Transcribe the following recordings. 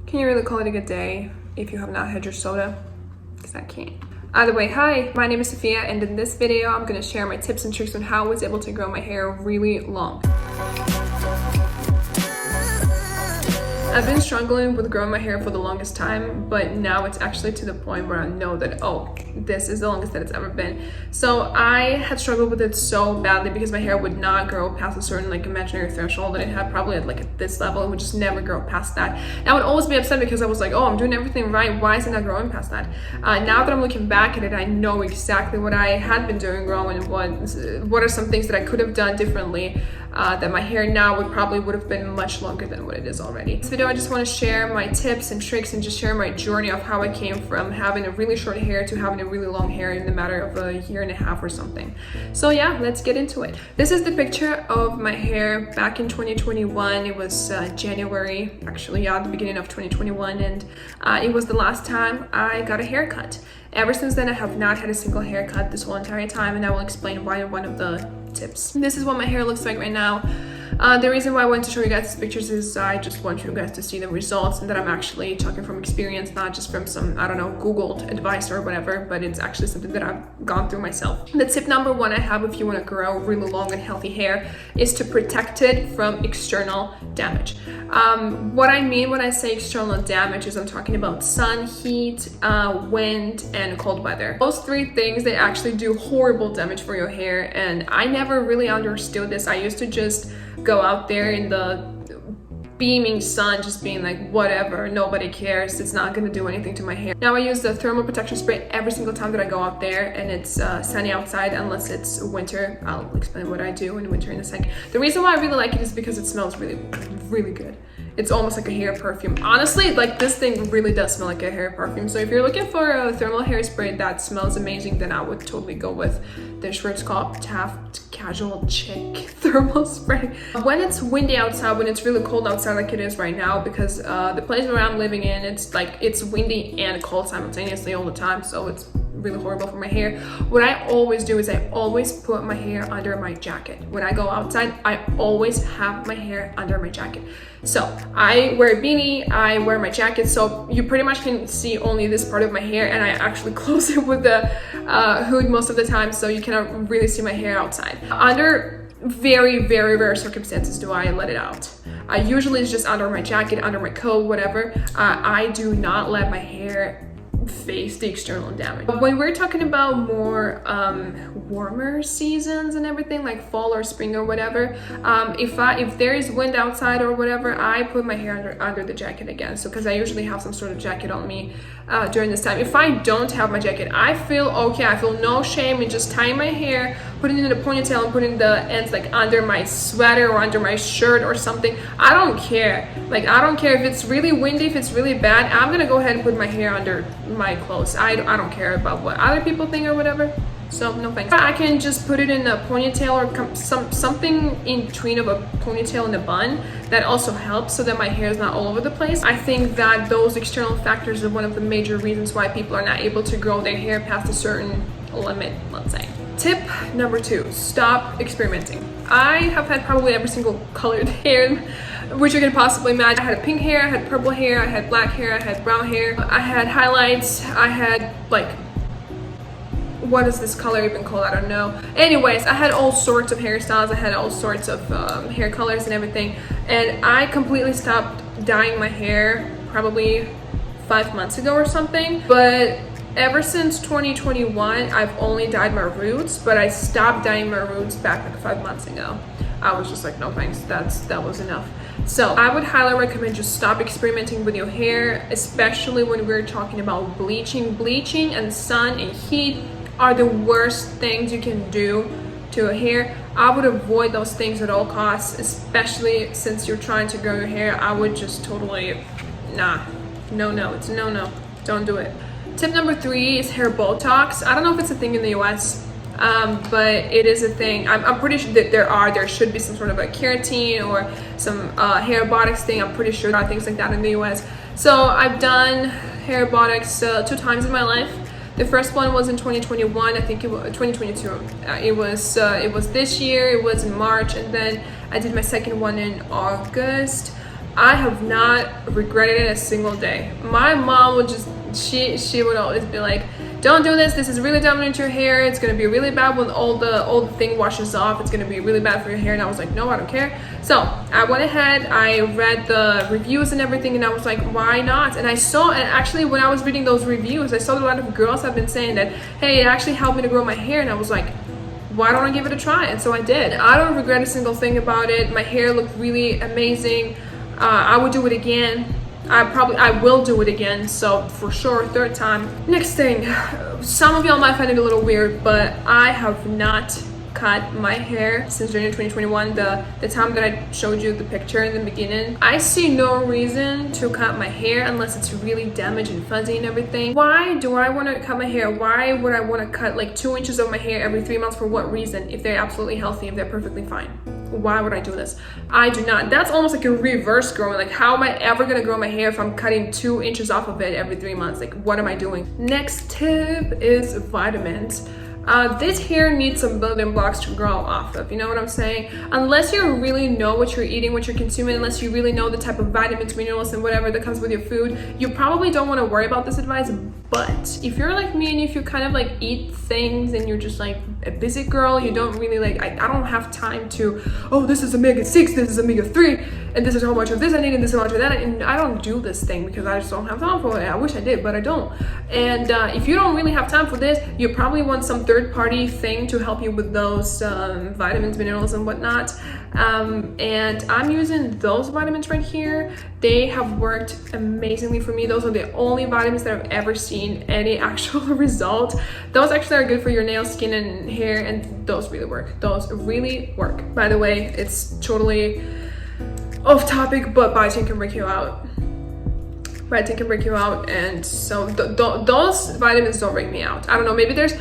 Can you really call it a good day if you have not had your soda? Because I can't. Either way, hi, my name is Sophia, and in this video, I'm gonna share my tips and tricks on how I was able to grow my hair really long. I've been struggling with growing my hair for the longest time, but now it's actually to the point where I know that, oh, this is the longest that it's ever been. So I had struggled with it so badly because my hair would not grow past a certain imaginary threshold that it had probably at this level. It would just never grow past that. And I would always be upset because I was like, oh, I'm doing everything right. Why is it not growing past that? Now that I'm looking back at it, I know exactly what I had been doing wrong and what are some things that I could have done differently that my hair now would have been much longer than what it is already. This video, I just want to share my tips and tricks and just share my journey of how I came from having a really short hair to having a really long hair in the matter of a year and a half or something. So yeah, let's get into it. This is the picture of my hair back in 2021. It was January, actually, yeah, the beginning of 2021, and it was the last time I got a haircut. Ever since then, I have not had a single haircut this whole entire time, and I will explain why in one of the tips. This is what my hair looks like right now. The reason why I wanted to show you guys these pictures is I just want you guys to see the results and that I'm actually talking from experience, not just from some, I don't know, Googled advice or whatever, but it's actually something that I've gone through myself. The tip number one I have if you want to grow really long and healthy hair is to protect it from external damage. What I mean when I say external damage is I'm talking about sun, heat, wind, and cold weather. Those three things, they actually do horrible damage for your hair, and I never really understood this. I used to just go out there in the beaming sun just being like, whatever, nobody cares, it's not gonna do anything to my hair. Now I use the thermal protection spray every single time that I go out there and it's sunny outside, unless it's winter. I'll explain what I do in winter in a second. The reason why I really like it is because it smells really, really good. It's almost like a hair perfume. Honestly, like, this thing really does smell like a hair perfume. So if you're looking for a thermal hairspray that smells amazing, then I would totally go with the Schwarzkopf Taft Casual Chic Thermal Spray. When it's windy outside, when it's really cold outside like it is right now, because the place where I'm living in, it's windy and cold simultaneously all the time, so it's really horrible for my hair. What I always do is I always put my hair under my jacket. When I go outside, I always have my hair under my jacket. So I wear a beanie, I wear my jacket, so you pretty much can see only this part of my hair, and I actually close it with the hood most of the time, so you cannot really see my hair outside. Under very, very rare circumstances do I let it out. Usually it's just under my jacket, under my coat, whatever. I do not let my hair face the external damage. But when we're talking about more warmer seasons and everything, like fall or spring or whatever, if there is wind outside or whatever, I put my hair under the jacket again. So because I usually have some sort of jacket on me during this time. If I don't have my jacket, I feel okay. I feel no shame in just tying my hair, putting it in a ponytail, and putting the ends like under my sweater or under my shirt or something. I don't care. Like, I don't care if it's really windy, if it's really bad. I'm gonna go ahead and put my hair under my clothes. I don't care about what other people think or whatever. So no thanks. I can just put it in a ponytail or something in between of a ponytail and a bun. That also helps so that my hair is not all over the place. I think that those external factors are one of the major reasons why people are not able to grow their hair past a certain limit, let's say. Tip number two, stop experimenting. I have had probably every single colored hair which you can possibly imagine. I had a pink hair, I had purple hair, I had black hair, I had brown hair, I had highlights, I had like, what is this color even called? I don't know. Anyways, I had all sorts of hairstyles, I had all sorts of hair colors and everything, and I completely stopped dyeing my hair probably 5 months ago or something. But ever since 2021, I've only dyed my roots, but I stopped dyeing my roots back like 5 months ago. I was just like, no thanks, that was enough. So I would highly recommend just stop experimenting with your hair, especially when we're talking about bleaching. Bleaching and sun and heat are the worst things you can do to a hair. I would avoid those things at all costs, especially since you're trying to grow your hair. I would just totally, no, it's no, don't do it. Tip number three is hair botox. I don't know if it's a thing in the US, but it is a thing. I'm pretty sure that there should be some sort of a keratin or some hair botox thing. I'm pretty sure there are things like that in the US. So I've done hair botox 2 times in my life. The first one was in 2021, I think it was 2022. It was this year, it was in March, and then I did my second one in August. I have not regretted it a single day. My mom would just, she would always be like, don't do this. This is really damaging to your hair. It's gonna be really bad when all the thing washes off. It's gonna be really bad for your hair. And I was like, no, I don't care. So I went ahead, I read the reviews and everything, and I was like, why not? And I saw, and actually when I was reading those reviews, I saw that a lot of girls have been saying that, hey, it actually helped me to grow my hair. And I was like, why don't I give it a try? And so I did. I don't regret a single thing about it. My hair looked really amazing. I would do it again. I will do it again, so for sure, third time. Next thing, some of y'all might find it a little weird, but I have not cut my hair since January 2021, the time that I showed you the picture in the beginning. I see no reason to cut my hair unless it's really damaged and fuzzy and everything. Why do I want to cut my hair? Why would I want to cut like 2 inches of my hair every 3 months? For what reason? If they're absolutely healthy, if they're perfectly fine. Why would I do this? I do not. That's almost like a reverse growing. Like, how am I ever gonna grow my hair if I'm cutting 2 inches off of it every 3 months? Like, what am I doing? Next tip is vitamins. This hair needs some building blocks to grow off of, you know what I'm saying? Unless you really know what you're eating, what you're consuming, unless you really know the type of vitamins, minerals, and whatever that comes with your food, you probably don't want to worry about this advice. But if you're like me and if you kind of like eat things and you're just like a busy girl, you don't really like, I don't have time to, oh, this is omega-6, this is omega-3, and this is how much of this I need and this is how much of that, and I don't do this thing because I just don't have time for it. I wish I did, but I don't. And if you don't really have time for this, you probably want some third-party thing to help you with those vitamins, minerals, and whatnot. And I'm using those vitamins right here. They have worked amazingly for me. Those are the only vitamins that I've ever seen any actual result. Those actually are good for your nails, skin, and hair, and those really work. Those really work. By the way, it's totally off topic, but biotin can break you out. Biotin can break you out, and so those vitamins don't break me out. I don't know, maybe there's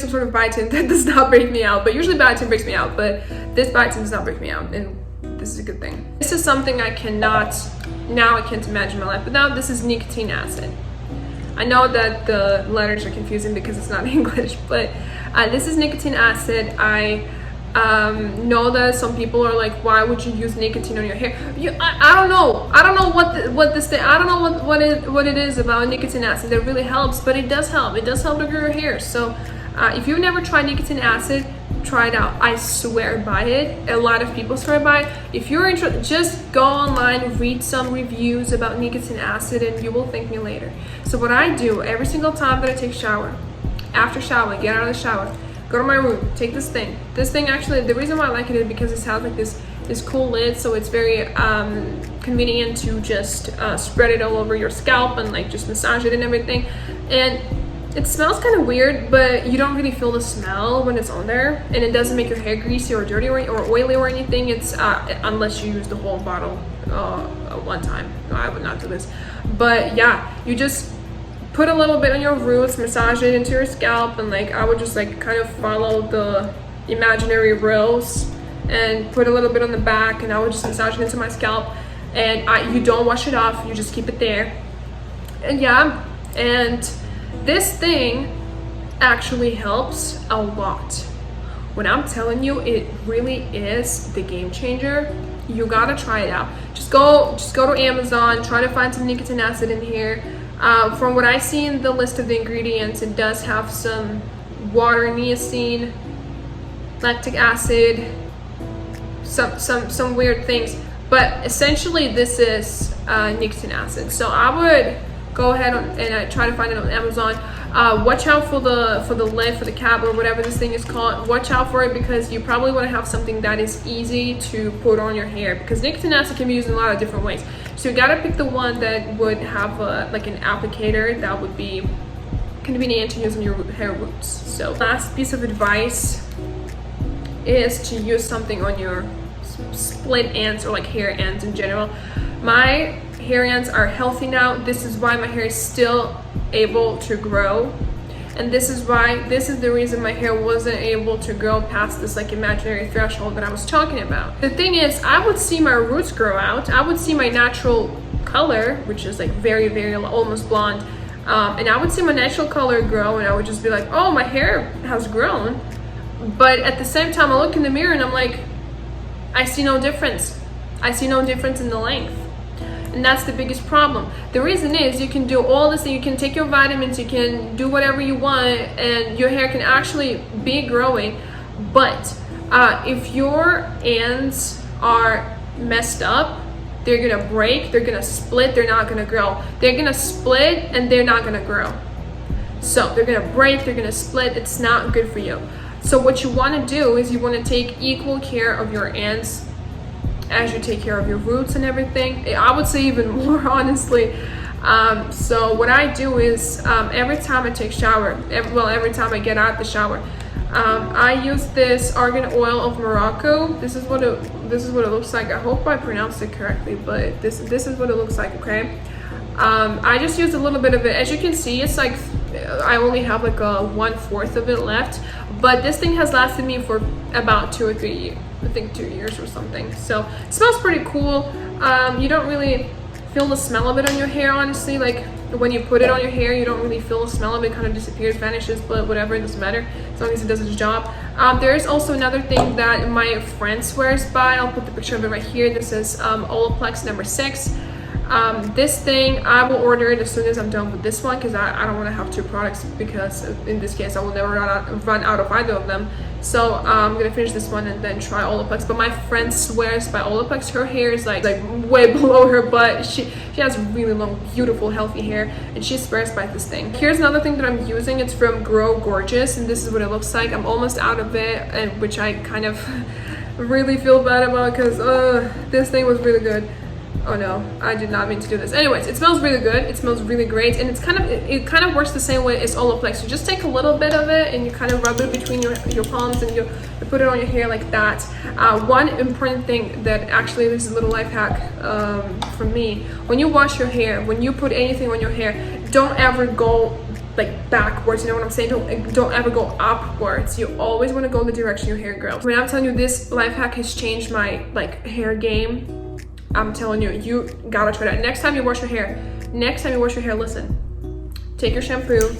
some sort of biotin that does not break me out, but usually biotin breaks me out, but this biotin does not break me out, and this is a good thing. This is something I can't imagine my life without. This is nicotinic acid. I know that the letters are confusing because it's not English, but this is nicotinic acid. I know that some people are like, why would you use nicotine on your hair? I don't know. I don't know what this thing. I don't know what it is about nicotinic acid that really helps, but it does help. It does help to grow your hair. So if you've never tried nicotinic acid, try it out. I swear by it. A lot of people swear by it. If you're interested, just go online, read some reviews about nicotinic acid, and you will thank me later. So what I do every single time that I take a shower, after shower, get out of the shower, go to my room, take this thing. This thing actually, the reason why I like it is because it has like this cool lid, so it's very convenient to just spread it all over your scalp and like just massage it and everything. And it smells kind of weird, but you don't really feel the smell when it's on there, and it doesn't make your hair greasy or dirty or oily or anything. It's unless you use the whole bottle one time. No, I would not do this. But yeah, you just put a little bit on your roots, massage it into your scalp, and like I would just like kind of follow the imaginary rails and put a little bit on the back, and I would just massage it into my scalp. And you don't wash it off, you just keep it there. And yeah, and this thing actually helps a lot. When I'm telling you, it really is the game changer. You gotta try it out. Just go to Amazon, try to find some nicotinic acid in here. From what I see in the list of the ingredients, it does have some water, niacin, lactic acid, some weird things, but essentially this is nicotinic acid. So I would go ahead and try to find it on Amazon. Watch out for the lid, for the cap, or whatever this thing is called. Watch out for it, because you probably want to have something that is easy to put on your hair, because nicotinic acid can be used in a lot of different ways. So you gotta pick the one that would have like an applicator that would be convenient to use on your hair roots. So last piece of advice is to use something on your split ends or like hair ends in general. My hair ends are healthy now. This is why my hair is still able to grow, and this is the reason my hair wasn't able to grow past this like imaginary threshold that I was talking about. The thing is, I would see my roots grow out, I would see my natural color, which is like very, very almost blonde, and I would see my natural color grow, and I would just be like, oh, my hair has grown. But at the same time, I look in the mirror and I'm like, I see no difference. I see no difference in the length. And that's the biggest problem. The reason is you can do all this, you can take your vitamins, you can do whatever you want, and your hair can actually be growing. But if your ends are messed up, they're gonna break, they're gonna split, they're not gonna grow. They're gonna split and they're not gonna grow. So they're gonna break, they're gonna split, it's not good for you. So what you wanna do is you wanna take equal care of your ends as you take care of your roots and everything. I would say even more, honestly. So what I do is every time I take shower, every time I get out the shower, I use this argan oil of Morocco. This is what it looks like. I hope I pronounced it correctly, but this is what it looks like. Okay. I just used a little bit of it. As you can see, it's like I only have like a 1/4 of it left, but this thing has lasted me for about 2 or 3 years. I think 2 years or something. So it smells pretty cool. You don't really feel the smell of it on your hair, honestly. Like when you put it on your hair, you don't really feel the smell of it. Kind of disappears, vanishes, but whatever, it doesn't matter as long as it does its job. There is also another thing that my friend swears by. I'll put the picture of it right here. This is Olaplex number 6. This thing, I will order it as soon as I'm done with this one, because I don't want to have 2 products, because in this case I will never run out of either of them. So I'm gonna finish this one and then try Olaplex. But my friend swears by Olaplex. Her hair is like way below her butt. She has really long, beautiful, healthy hair, and she swears by this thing. Here's another thing that I'm using. It's from Grow Gorgeous, and this is what it looks like. I'm almost out of it, and which I kind of really feel bad about, because this thing was really good. Oh no, I did not mean to do this. Anyways, it smells really good. It smells really great, and it kind of works the same way as Olaplex. You just take a little bit of it and you kind of rub it between your palms, and you put it on your hair like that. One important thing that actually, this is a little life hack from me. When you wash your hair, when you put anything on your hair, don't ever go like backwards, you know what I'm saying? Don't ever go upwards. You always want to go in the direction your hair grows. When I'm telling you, this life hack has changed my hair game, I'm telling you, you gotta try that. Next time you wash your hair, listen. Take your shampoo,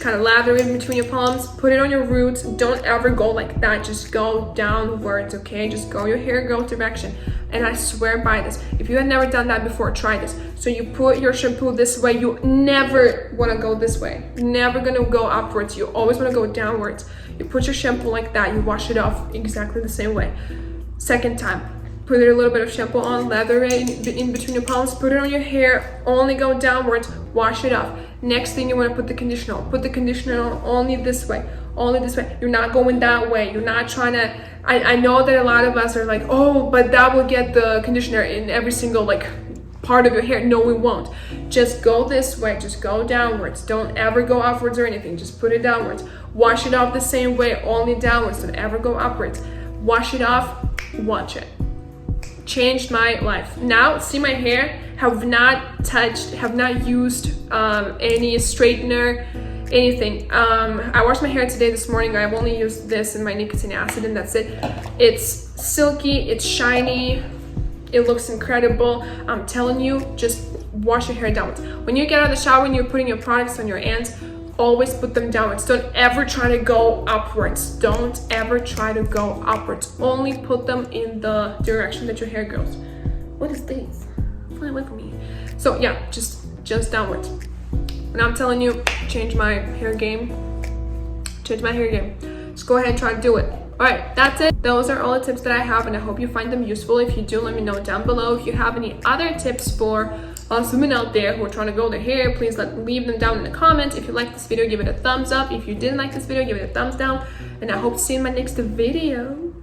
kind of lather it in between your palms, put it on your roots. Don't ever go like that. Just go downwards, okay? Just go your hair go direction. And I swear by this. If you have never done that before, try this. So you put your shampoo this way. You never want to go this way. Never gonna go upwards. You always want to go downwards. You put your shampoo like that. You wash it off exactly the same way. Second time. Put a little bit of shampoo on, lather it in between your palms, put it on your hair, only go downwards, wash it off. Next thing, you want to put the conditioner on. Put the conditioner on only this way, You're not going that way. You're not trying to, I know that a lot of us are like, oh, but that will get the conditioner in every single part of your hair. No, we won't. Just go this way, just go downwards. Don't ever go upwards or anything, just put it downwards. Wash it off the same way, only downwards, don't ever go upwards. Wash it off, watch it. Changed my life. Now, see my hair, have not used any straightener, anything. I washed my hair this morning. I've only used this and my nicotinic acid, and that's it. It's silky, it's shiny, it looks incredible. I'm telling you, just wash your hair downwards. When you get out of the shower and you're putting your products on your ends, always put them downwards. Don't ever try to go upwards. Don't ever try to go upwards. Only put them in the direction that your hair grows. What is this? Fly away from me. So yeah, just downwards. And I'm telling you, change my hair game. Just go ahead and try to do it. All right, that's it. Those are all the tips that I have, and I hope you find them useful. If you do, let me know down below. If you have any other tips for women out there who are trying to grow their hair, please leave them down in the comments. If you like this video, give it a thumbs up. If you didn't like this video, give it a thumbs down. And I hope to see you in my next video.